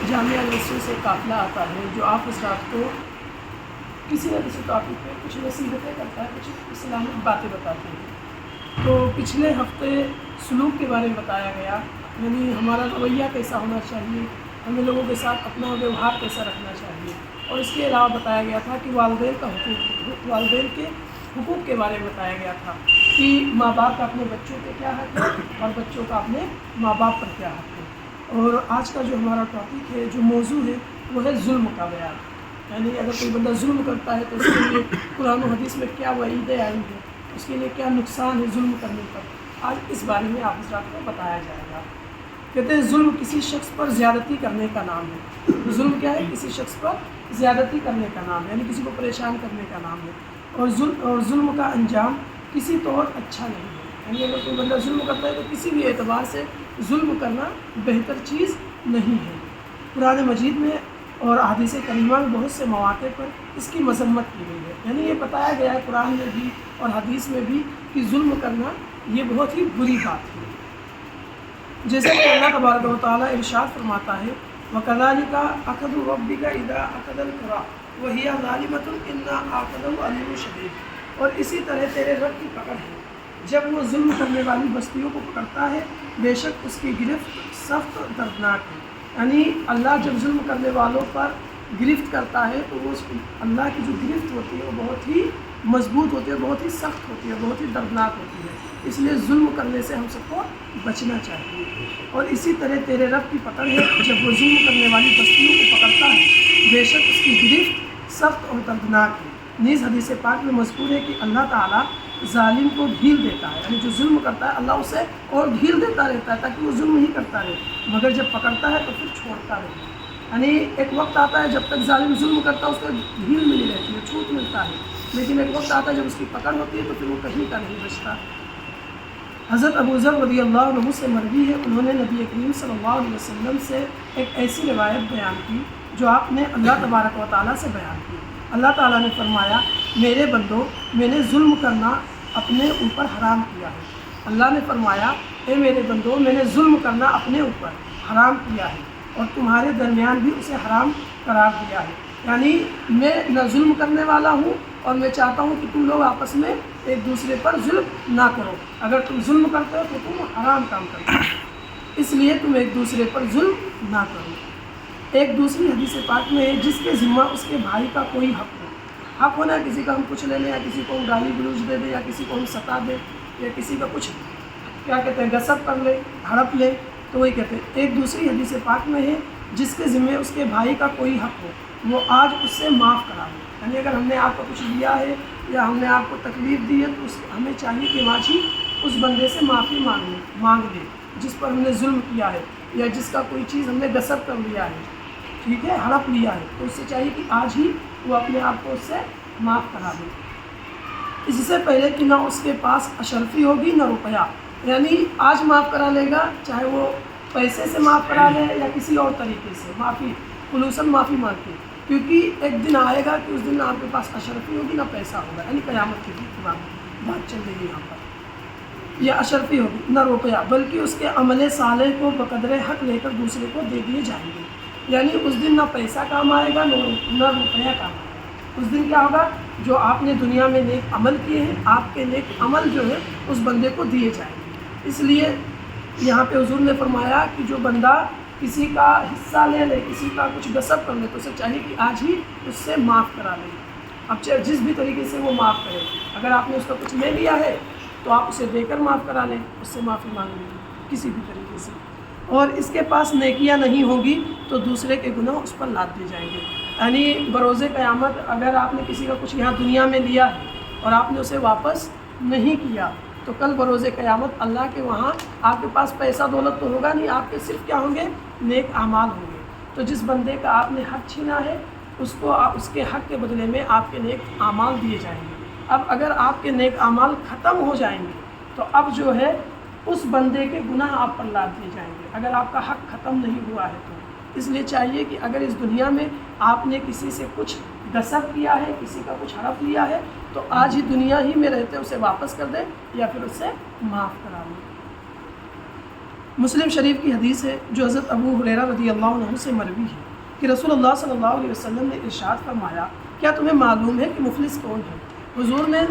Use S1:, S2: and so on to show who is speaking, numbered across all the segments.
S1: جامعہ university سے قافلہ آتا ہے جو آپ حضرات کو کسی نہ کسی ٹاپک پہ کچھ نصیحتیں کرتا ہے، کچھ اسلامک باتیں بتاتے ہیں۔ تو پچھلے ہفتے سلوک کے بارے میں بتایا گیا، یعنی ہمارا رویہ کیسا ہونا چاہیے، ہمیں لوگوں کے ساتھ اپنا ویوہار کیسا رکھنا چاہیے، اور اس کے علاوہ بتایا گیا تھا کہ والدین کے حقوق کے بارے میں بتایا گیا تھا کہ ماں باپ کا اپنے بچوں پہ کیا حق ہے اور بچوں کا اپنے ماں باپ پر کیا حق ہے۔ اور آج کا جو ہمارا ٹاپک ہے، جو موضوع ہے، وہ ہے ظلم کا بیان، یعنی اگر کوئی بندہ ظلم کرتا ہے تو اس کے لیے قرآن و حدیث میں کیا وعیدیں آئی ہیں، اس کے لیے کیا نقصان ہے ظلم کرنے پر، آج اس بارے میں آپ حضرات کو بتایا جائے گا۔ کہتے ہیں ظلم کسی شخص پر زیادتی کرنے کا نام ہے۔ ظلم کیا ہے؟ کسی شخص پر زیادتی کرنے کا نام ہے، یعنی کسی کو پریشان کرنے کا نام ہے، اور ظلم کا انجام کسی طور اچھا نہیں ہے، یعنی اگر کوئی بندہ ظلم کرتا ہے تو کسی بھی اعتبار سے ظلم کرنا بہتر چیز نہیں ہے۔ قرآن مجید میں اور احادیث کریمہ میں بہت سے مواقع پر اس کی مذمت کی گئی ہے، یعنی یہ بتایا گیا ہے قرآن میں بھی اور حدیث میں بھی کہ ظلم کرنا یہ بہت ہی بری بات ہے۔ جیسے کہ اللہ تبارک و تعالیٰ ارشاد فرماتا ہے وَكَذَلِكَ أَخَذُ رَبِّكَ إِذَا أَخَذَ الْقُرَىٰ وَهِيَ ظَالِمَةٌ إِنَّ أَخْذَهُ أَلِيمٌ شَدِيدٌ، اور اسی طرح تیرے رب کی پکڑ ہے جب وہ ظلم کرنے والی بستیوں کو پکڑتا ہے، بے شک اس کی گرفت سخت دردناک ہے۔ یعنی اللہ جب ظلم کرنے والوں پر گرفت کرتا ہے تو وہ اللہ کی جو گرفت ہوتی ہے وہ بہت ہی مضبوط ہوتی ہے، بہت ہی سخت ہوتی ہے، بہت ہی دردناک ہوتی ہے، اس لیے ظلم کرنے سے ہم سب کو بچنا چاہیے۔ اور اسی طرح تیرے رب کی پکڑ ہے جب وہ ظلم کرنے والی بستیوں کو پکڑتا ہے، بے شک اس کی گرفت سخت اور دردناک ہے۔ نیز حدیث پاک میں مذکور ہے کہ اللہ تعالیٰ ظالم کو ڈھیل دیتا ہے، یعنی جو ظلم کرتا ہے اللہ اسے اور ڈھیل دیتا رہتا ہے تاکہ وہ ظلم ہی کرتا رہے، مگر جب پکڑتا ہے تو پھر چھوڑتا رہے۔ یعنی ایک وقت آتا ہے جب تک ظالم ظلم کرتا ہے اس کو ڈھیل ملی رہتی ہے، چھوٹ ملتا ہے، لیکن ایک وقت آتا ہے جب اس کی پکڑ ہوتی ہے تو پھر وہ کہیں کا نہیں بچتا۔ حضرت ابو ذر رضی اللہ عنہ سے مروی ہے، انہوں نے نبی کریم صلی اللہ علیہ وسلم سے ایک ایسی روایت بیان کی جو آپ نے اللہ تبارک و تعالیٰ سے بیان کی۔ اللہ تعالیٰ نے فرمایا میرے بندو، میں نے ظلم کرنا اپنے اوپر حرام کیا ہے۔ اللہ نے فرمایا اے میرے بندو، میں نے ظلم کرنا اپنے اوپر حرام کیا ہے اور تمہارے درمیان بھی اسے حرام قرار دیا ہے، یعنی میں نہ ظلم کرنے والا ہوں اور میں چاہتا ہوں کہ تم لوگ آپس میں ایک دوسرے پر ظلم نہ کرو، اگر تم ظلم کرتے ہو تو تم حرام کام کرتے ہو، اس لیے تم ایک دوسرے پر ظلم نہ کرو۔ ایک دوسری حدیث پاک میں ہے جس کے ذمہ اس کے بھائی کا کوئی حق ہو، حق ہونا ہے کسی کا ہم کچھ لے لیں یا کسی کو ہم گالی گلوچ دے دیں یا کسی کو ہم ستا دیں یا کسی کا کچھ کیا کہتے ہیں غصب کر لیں، ہڑپ لیں، تو وہی کہتے ہیں۔ ایک دوسری حدیث پاک میں ہے جس کے ذمہ اس کے بھائی کا کوئی حق ہو وہ آج اس سے معاف کرا لے، یعنی اگر ہم نے آپ کو کچھ دیا ہے یا ہم نے آپ کو تکلیف دی ہے تو ہمیں چاہیے کہ آج ہی اس بندے سے معافی مانگ لیں جس پر ہم نے ظلم کیا ہے یا جس کا کوئی چیز ہم نے غصب کر لیا ہے، ٹھیک ہے، ہڑپ لیا ہے، تو اس سے چاہیے کہ آج ہی وہ اپنے آپ کو اس سے معاف کرا دے، اس سے پہلے کہ نہ اس کے پاس اشرفی ہوگی نہ روپیہ، یعنی آج معاف کرا لے گا، چاہے وہ پیسے سے معاف کرا لے یا کسی اور طریقے سے معافی خلوصاً معافی مانگ کے، کیونکہ ایک دن آئے گا کہ اس دن نہ آپ کے پاس اشرفی ہوگی نہ پیسہ ہوگا، یعنی قیامت کے دن کی بات چل رہی ہے یہاں پر، یا اشرفی ہوگی نہ روپیہ، بلکہ اس کے عمل صالح کو بقدر حق لے کر دوسرے کو دے دیے جائیں گے، یعنی اس دن نہ پیسہ کام آئے گا نہ روپیہ کام آئے گا، اس دن کیا ہوگا جو آپ نے دنیا میں نیک عمل کیے ہیں آپ کے نیک عمل جو ہے اس بندے کو دیے جائیں گے۔ اس لیے یہاں پہ حضور نے فرمایا کہ جو بندہ کسی کا حصہ لے لے، کسی کا کچھ غصب کر لے تو اسے چاہیے کہ آج ہی اس سے معاف کرا لے، اب چاہے جس بھی طریقے سے وہ معاف کرے، اگر آپ نے اس کا کچھ لے لیا ہے تو آپ اسے دے کر معاف کرا لیں، اس سے معافی مانگ لیں کسی بھی طریقے سے، اور اس کے پاس نیکیاں نہیں ہوں گی تو دوسرے کے گناہ اس پر لاد دیے جائیں گے، یعنی بروز قیامت اگر آپ نے کسی کا کچھ یہاں دنیا میں لیا ہے اور آپ نے اسے واپس نہیں کیا تو کل بروز قیامت اللہ کے وہاں آپ کے پاس پیسہ دولت تو ہوگا نہیں، آپ کے صرف کیا ہوں گے، نیک اعمال ہوں گے، تو جس بندے کا آپ نے حق چھینا ہے اس کو اس کے حق کے بدلے میں آپ کے نیک اعمال دیے جائیں گے۔ اب اگر آپ کے نیک اعمال ختم ہو جائیں گے تو اب جو ہے اس بندے کے گناہ آپ پر لاد دیے جائیں گے، اگر آپ کا حق ختم نہیں ہوا ہے تو اس لیے چاہیے کہ اگر اس دنیا میں آپ نے کسی سے کچھ غصب کیا ہے، کسی کا کچھ ہڑپ لیا ہے تو آج ہی دنیا ہی میں رہتے اسے واپس کر دیں یا پھر اسے معاف کرا لیں۔ مسلم شریف کی حدیث ہے جو حضرت ابو ہریرہ رضی اللہ عنہ سے مروی ہے کہ رسول اللہ صلی اللہ علیہ وسلم نے ارشاد فرمایا، کیا تمہیں معلوم ہے کہ مفلس کون ہے؟ حضور نے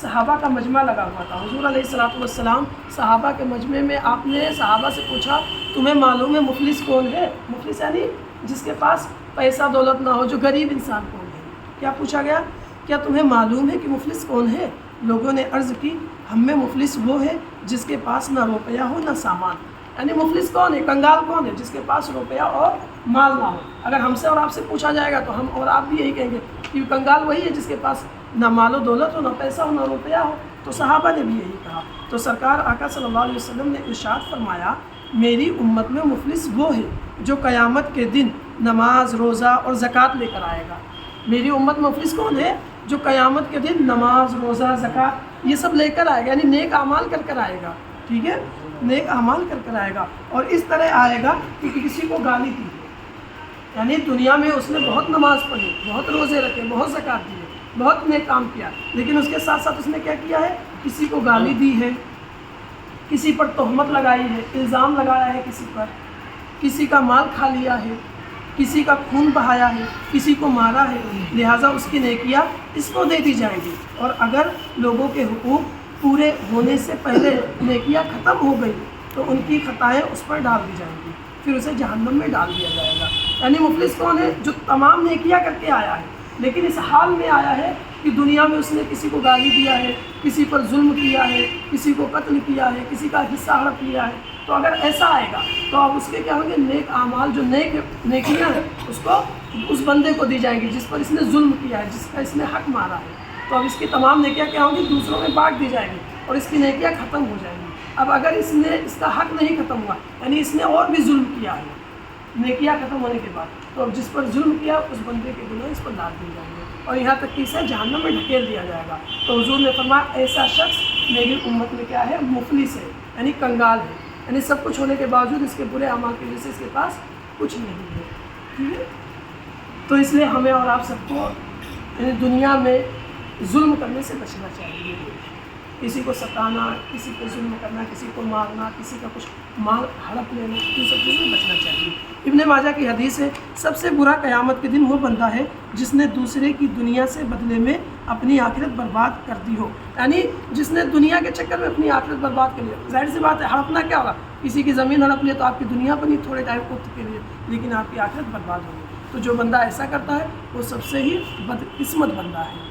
S1: صحابہ کا مجمع لگا ہوا تھا، حضور علیہ الصلوۃ والسلام صحابہ کے مجمع میں آپ نے صحابہ سے پوچھا تمہیں معلوم ہے مفلس کون ہے؟ مفلس یعنی جس کے پاس پیسہ دولت نہ ہو، جو غریب انسان کون ہے؟ کیا پوچھا گیا؟ کیا تمہیں معلوم ہے کہ مفلس کون ہے؟ لوگوں نے عرض کی ہم میں مفلس وہ ہے جس کے پاس نہ روپیہ ہو نہ سامان۔ یعنی مفلس کون ہے؟ کنگال کون ہے؟ جس کے پاس روپیہ اور مال نہ ہو۔ اگر ہم سے اور آپ سے پوچھا جائے گا تو ہم اور آپ بھی یہی کہیں گے کہ کنگال وہی ہے جس کے پاس نہ مال و دولت ہو، نہ پیسہ ہو، نہ روپیہ ہو۔ تو صحابہ نے بھی یہی کہا۔ تو سرکار آقا صلی اللہ علیہ وسلم نے ارشاد فرمایا، میری امت میں مفلس وہ ہے جو قیامت کے دن نماز، روزہ اور زکوٰۃ لے کر آئے گا۔ میری امت میں مفلس کون ہے؟ جو قیامت کے دن نماز، روزہ، زکوٰۃ یہ سب لے کر آئے گا، یعنی نیک اعمال کر کر آئے گا، ٹھیک ہے، نیک اعمال کر کر آئے گا، اور اس طرح آئے گا کہ کسی کو گالی دی، یعنی دنیا میں اس نے بہت نماز پڑھی، بہت روزے رکھے، بہت زکوٰۃ دیے، بہت نیک کام کیا، لیکن اس کے ساتھ ساتھ اس نے کیا کیا ہے؟ کسی کو گالی دی ہے، کسی پر تہمت لگائی ہے، الزام لگایا ہے کسی پر، کسی کا مال کھا لیا ہے، کسی کا خون بہایا ہے، کسی کو مارا ہے، لہٰذا اس کی نیکیاں اس کو دے دی جائیں گی، اور اگر لوگوں کے حقوق پورے ہونے سے پہلے نیکیاں ختم ہو گئی تو ان کی خطائیں اس پر ڈال دی جائیں گی، پھر اسے جہنم میں ڈال دیا جائے گا۔ یعنی مفلس کون ہے؟ جو تمام نیکیاں کر کے آیا ہے لیکن اس حال میں آیا ہے کہ دنیا میں اس نے کسی کو گالی دیا ہے، کسی پر ظلم کیا ہے، کسی کو قتل کیا ہے، کسی کا حصہ ہڑپ لیا ہے۔ تو اگر ایسا آئے گا تو اب اس کے کیا ہوں گے؟ نیک اعمال، جو نیکیاں ہیں اس کو اس بندے کو دی جائیں گی جس پر اس نے ظلم کیا ہے، جس کا اس نے حق مارا ہے۔ تو اب اس کی تمام نیکیاں کیا ہوں گی؟ دوسروں میں بانٹ دی جائیں گی اور اس کی نیکیاں ختم ہو جائیں گی۔ اب اگر اس نے اس کا حق نہیں ختم ہوا، یعنی اس نے اور بھی ظلم کیا ہے نیکیاں ختم ہونے کے بعد، تو اب جس پر ظلم کیا اس بندے کے گناہ اس پر ڈال دیے جائیں گے اور یہاں تک کہ اسے جہنم میں ڈھکیل دیا جائے گا۔ تو حضور نے فرمایا ایسا شخص میری امت میں کیا ہے؟ مفلس ہے، یعنی کنگال ہے، یعنی سب کچھ ہونے کے باوجود اس کے برے اعمال کی وجہ سے اس کے پاس کچھ نہیں ہے، ٹھیک ہے۔ تو اس لیے ہمیں اور آپ سب کو یعنی دنیا میں ظلم کرنے سے بچنا چاہیے، کسی کو ستانا، کسی پہ ظلم کرنا، کسی کو مارنا، کسی کا کچھ مال ہڑپ لینا، ان سب چیزوں سے بچنا چاہیے۔ ابن ماجہ کی حدیث ہے، سب سے برا قیامت کے دن وہ بندہ ہے جس نے دوسرے کی دنیا سے بدلے میں اپنی آخرت برباد کر دی ہو، یعنی جس نے دنیا کے چکر میں اپنی آخرت برباد کر لی۔ ظاہر سی بات ہے، ہڑپنا کیا ہوگا؟ کسی کی زمین ہڑپ لی تو آپ کی دنیا بنی تھوڑے ٹائم کو کے لیے، لیکن آپ کی آخرت برباد ہوگی۔ تو جو بندہ ایسا کرتا ہے وہ سب سے ہی بدقسمت بندہ ہے۔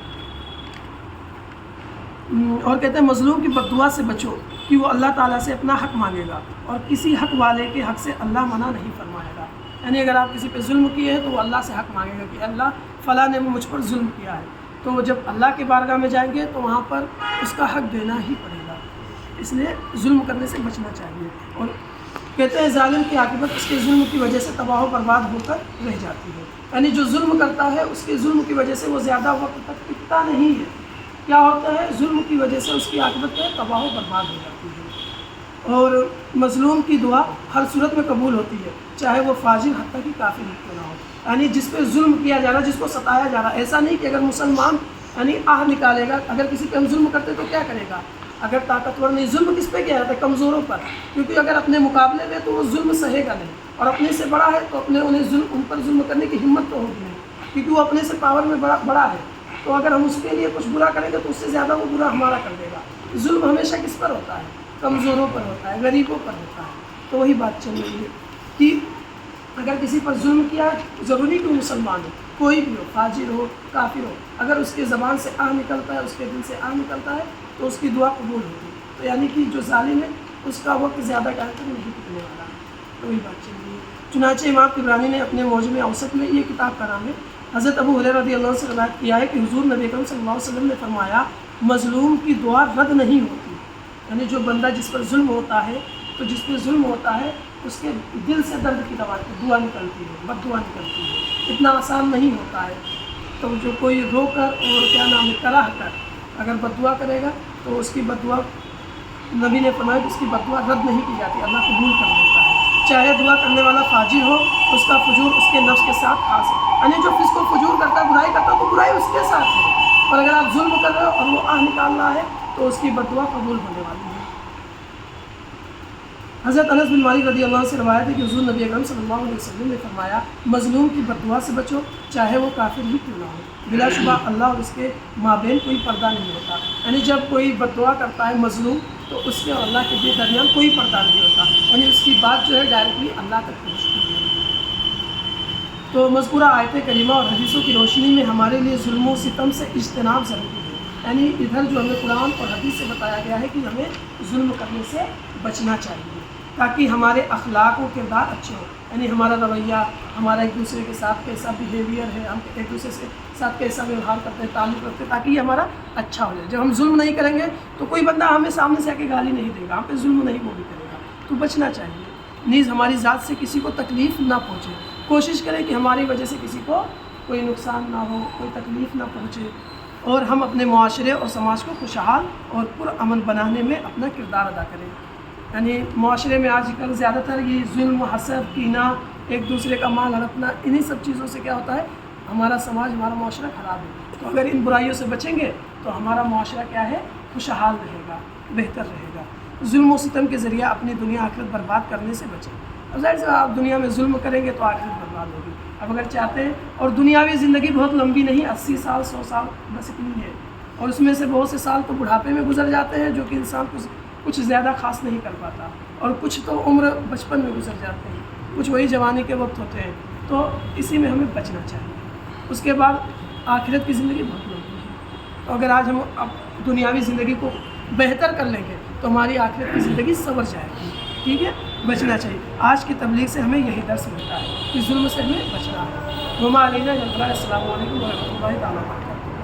S1: اور کہتے ہیں مظلوم کی بد دعا سے بچو کہ وہ اللہ تعالیٰ سے اپنا حق مانگے گا، اور کسی حق والے کے حق سے اللہ منع نہیں فرمائے گا۔ یعنی اگر آپ کسی پہ ظلم کیے ہیں تو وہ اللہ سے حق مانگے گا کہ اللہ فلاں نے مجھ پر ظلم کیا ہے، تو جب اللہ کی بارگاہ میں جائیں گے تو وہاں پر اس کا حق دینا ہی پڑے گا۔ اس لیے ظلم کرنے سے بچنا چاہیے۔ اور کہتے ہیں ظالم کی عاقبت اس کے ظلم کی وجہ سے تباہ و برباد ہو کر رہ جاتی ہے، یعنی جو ظلم کرتا ہے اس کے ظلم کی وجہ سے وہ زیادہ وقت تک ٹکتا نہیں ہے۔ کیا ہوتا ہے؟ ظلم کی وجہ سے اس کی عاقبت میں تباہ و برباد ہو جاتی ہے۔ اور مظلوم کی دعا ہر صورت میں قبول ہوتی ہے، چاہے وہ فاجر حتیٰ کہ کافر کیوں نہ ہو، یعنی جس پہ ظلم کیا جا رہا ہے، جس کو ستایا جا رہا ہے۔ ایسا نہیں کہ اگر مسلمان یعنی آہ نکالے گا، اگر کسی پہ ہم ظلم کرتے تو کیا کرے گا؟ اگر طاقتور نہیں، ظلم کس پہ کیا جاتا ہے؟ کمزوروں پر، کیونکہ اگر اپنے مقابلے میں تو وہ ظلم سہے گا نہیں، اور اپنے سے بڑا ہے تو ان پر ظلم کرنے کی ہمت تو ہوگی نہیں، کیونکہ وہ اپنے سے پاور میں بڑا ہے۔ تو اگر ہم اس کے لیے کچھ برا کریں گے تو اس سے زیادہ وہ برا ہمارا کر دے گا۔ ظلم ہمیشہ کس پر ہوتا ہے؟ کمزوروں پر ہوتا ہے، غریبوں پر ہوتا ہے۔ تو وہی بات چل رہی ہے کہ اگر کسی پر ظلم کیا، ضروری کہ مسلمان ہو، کوئی بھی ہو، فاجر ہو، کافر ہو، اگر اس کے زبان سے آہ نکلتا ہے، اس کے دل سے آہ نکلتا ہے تو اس کی دعا قبول ہوگی۔ تو یعنی کہ جو ظالم ہے اس کا وقت زیادہ ٹائم تک نہیں ٹکنے والا، تو وہی بات چل رہی ہے۔ چنانچہ امام طبرانی نے اپنے معجم اوسط میں یہ کتاب کا نام ہے، حضرت ابو ہریرہ رضی اللہ عنہ سے روایت کیا ہے کہ حضور نبی اکرم صلی اللہ علیہ وسلم نے فرمایا مظلوم کی دعا رد نہیں ہوتی، یعنی جو بندہ جس پر ظلم ہوتا ہے تو جس پہ ظلم ہوتا ہے اس کے دل سے درد کی دعا نکلتی ہے، بد دعا نکلتی ہے، اتنا آسان نہیں ہوتا ہے۔ تو جو کوئی رو کر اور کیا نام ہے کراہ کر اگر بد دعا کرے گا تو اس کی بد دعا نبی نے فرمایا کہ اس کی بد دعا رد نہیں کی جاتی، اللہ قبول کر لیتا ہے، چاہے دعا کرنے والا فاجر ہو، اس کا فجور اس کے نفس کے ساتھ خاص ہے، یعنی جو فسق و فجور کرتا ہے، برائی کرتا ہے تو برائی اس کے ساتھ ہے، اور اگر آپ ظلم کر رہے ہو اور وہ آہ نکال رہا ہے تو اس کی بد دعا قبول ہونے والی ہے۔ حضرت انس بن مالک رضی اللہ عنہ سے روایت ہے کہ حضور نبی اکرم صلی اللہ علیہ وسلم نے فرمایا مظلوم کی بد دعا سے بچو چاہے وہ کافر ہی کیوں نہ ہو، بلا شبہ اللہ اور اس کے مابین کوئی پردہ نہیں ہوتا، یعنی جب کوئی بد دعا کرتا ہے مظلوم تو اس کے اور اللہ کے درمیان کوئی پردہ نہیں ہوتا، یعنی اس کی بات جو ہے ڈائریکٹلی اللہ تک پہنچتی ہے۔ تو مذکورہ آیت کریمہ اور حدیثوں کی روشنی میں ہمارے لیے ظلم و ستم سے اجتناب ضروری ہے، یعنی ادھر جو ہمیں قرآن اور حدیث سے بتایا گیا ہے کہ ہمیں ظلم کرنے سے بچنا چاہیے تاکہ ہمارے اخلاق و کردار اچھے ہوں، یعنی ہمارا رویہ، ہمارا ایک دوسرے کے ساتھ کیسا بیہیویئر ہے، ہم ایک دوسرے سے ساتھ کیسا ویوہار کرتے ہیں، تعلق رکھتے ہیں، تاکہ یہ ہمارا اچھا ہو جائے۔ جب ہم ظلم نہیں کریں گے تو کوئی بندہ ہمیں سامنے سے آ کے گالی نہیں دے گا، ہم پہ ظلم نہیں وہ بھی کرے گا، تو بچنا چاہیے۔ نیز ہماری ذات سے کسی کو تکلیف نہ پہنچے، کوشش کریں کہ ہماری وجہ سے کسی کو کوئی نقصان نہ ہو، کوئی تکلیف نہ پہنچے، اور ہم اپنے معاشرے اور سماج کو خوشحال اور پرامن بنانے میں اپنا کردار ادا کریں۔ یعنی معاشرے میں آج کل زیادہ تر یہ ظلم، حسد، کینہ، ایک دوسرے کا مال ہڑپنا، انہی سب چیزوں سے کیا ہوتا ہے، ہمارا سماج، ہمارا معاشرہ خراب ہے۔ تو اگر ان برائیوں سے بچیں گے تو ہمارا معاشرہ کیا ہے، خوشحال رہے گا، بہتر رہے گا۔ ظلم و ستم کے ذریعہ اپنی دنیا آخرت برباد کرنے سے بچیں۔ اب ظاہر سے آپ دنیا میں ظلم کریں گے تو آخرت برباد ہوگی۔ اب اگر چاہتے ہیں، اور دنیاوی زندگی بہت لمبی نہیں، 80 سال 100 سال بس اتنی ہے، اور اس میں سے بہت سے سال تو بڑھاپے میں گزر جاتے ہیں جو کہ انسان کچھ زیادہ خاص نہیں کر پاتا، اور کچھ تو عمر بچپن میں گزر جاتے ہیں، کچھ وہی جوانی کے وقت ہوتے ہیں، تو اسی میں ہمیں بچنا چاہیے۔ اس کے بعد آخرت کی زندگی بہت لمبی ہے، تو اگر آج ہم دنیاوی زندگی کو بہتر کر لیں گے تو ہماری آخرت کی زندگی سنور جائے گی، ٹھیک ہے، بچنا چاہیے۔ آج کی تبلیغ سے ہمیں یہی درس ملتا ہے کہ ظلم سے ہمیں بچنا ہے۔ وما علینا الا البلاغ۔ السلام علیکم ورحمۃ اللہ تعالیٰ۔